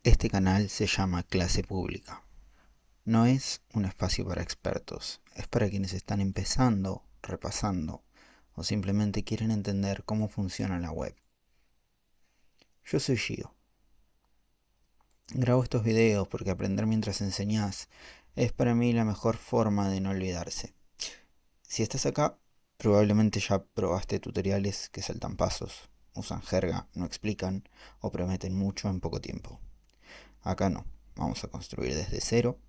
Este canal se llama Clase Pública. No es un espacio para expertos, es para quienes están empezando, repasando o simplemente quieren entender cómo funciona la web. Yo soy Gio. Grabo estos videos porque aprender mientras enseñás es para mí la mejor forma de no olvidarse. Si estás acá, probablemente ya probaste tutoriales que saltan pasos, usan jerga, no explican o prometen mucho en poco tiempo. Acá no, vamos a construir desde cero,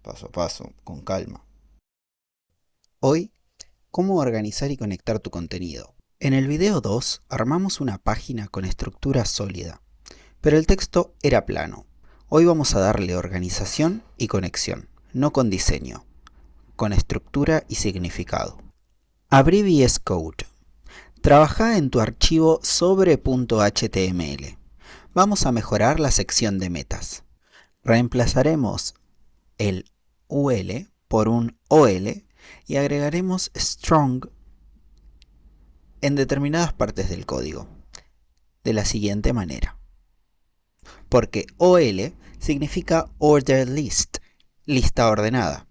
paso a paso, con calma. Hoy, ¿cómo organizar y conectar tu contenido? En el video 2 armamos una página con estructura sólida, pero el texto era plano. Hoy vamos a darle organización y conexión, no con diseño, con estructura y significado. Abrí VS Code. Trabajá en tu archivo sobre.html. Vamos a mejorar la sección de metas. Reemplazaremos el UL por un OL y agregaremos strong en determinadas partes del código, de la siguiente manera. Porque OL significa order list, lista ordenada.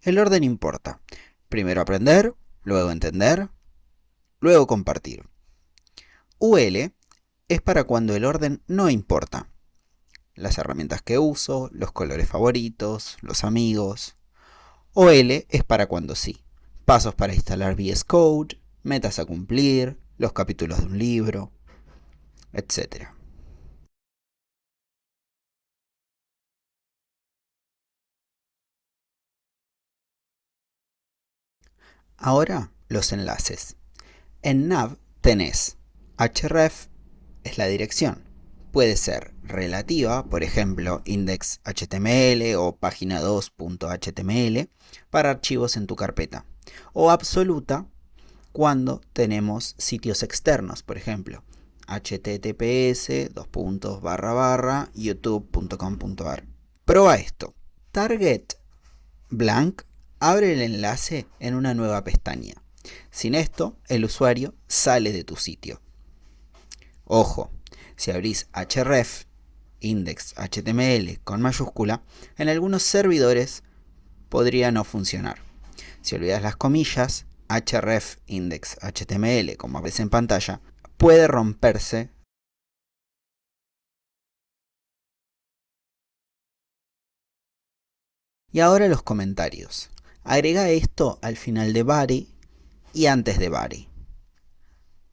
El orden importa. Primero aprender, luego entender, luego compartir. UL es para cuando el orden no importa. Las herramientas que uso, los colores favoritos, los amigos. OL es para cuando sí. Pasos para instalar VS Code, metas a cumplir, los capítulos de un libro, etc. Ahora los enlaces. En nav tenés href, es la dirección. Puede ser relativa, por ejemplo, index.html o página2.html para archivos en tu carpeta. O absoluta cuando tenemos sitios externos, por ejemplo, https://youtube.com.ar. Prueba esto. Target blank abre el enlace en una nueva pestaña. Sin esto, el usuario sale de tu sitio. Ojo, si abrís href index.html con mayúscula, en algunos servidores podría no funcionar. Si olvidas las comillas, href index.html, como ves en pantalla, puede romperse. Y ahora los comentarios. Agrega esto al final de body y antes de body.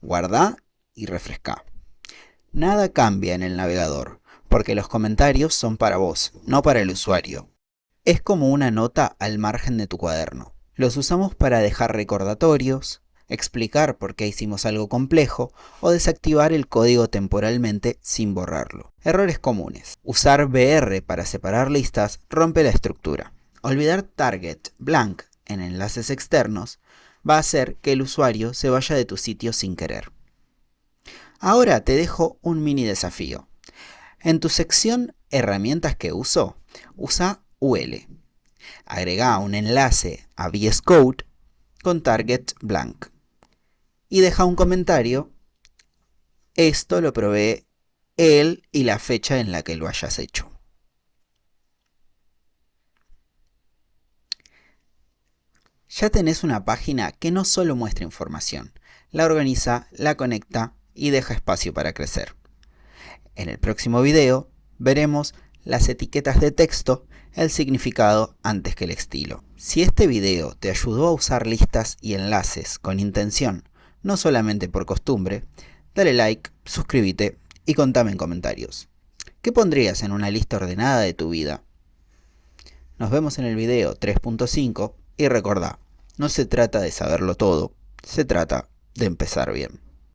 Guarda y refresca. Nada cambia en el navegador, porque los comentarios son para vos, no para el usuario. Es como una nota al margen de tu cuaderno. Los usamos para dejar recordatorios, explicar por qué hicimos algo complejo o desactivar el código temporalmente sin borrarlo. Errores comunes. Usar BR para separar listas rompe la estructura. Olvidar target blank en enlaces externos va a hacer que el usuario se vaya de tu sitio sin querer. Ahora te dejo un mini desafío. En tu sección herramientas que uso, usa UL. Agrega un enlace a VS Code con target blank. Y deja un comentario. Esto lo provee él y la fecha en la que lo hayas hecho. Ya tenés una página que no solo muestra información, la organiza, la conecta y deja espacio para crecer. En el próximo video veremos las etiquetas de texto, el significado antes que el estilo. Si este video te ayudó a usar listas y enlaces con intención, no solamente por costumbre, dale like, suscríbete y contame en comentarios. ¿Qué pondrías en una lista ordenada de tu vida? Nos vemos en el video 3.5 y recordá, no se trata de saberlo todo, se trata de empezar bien.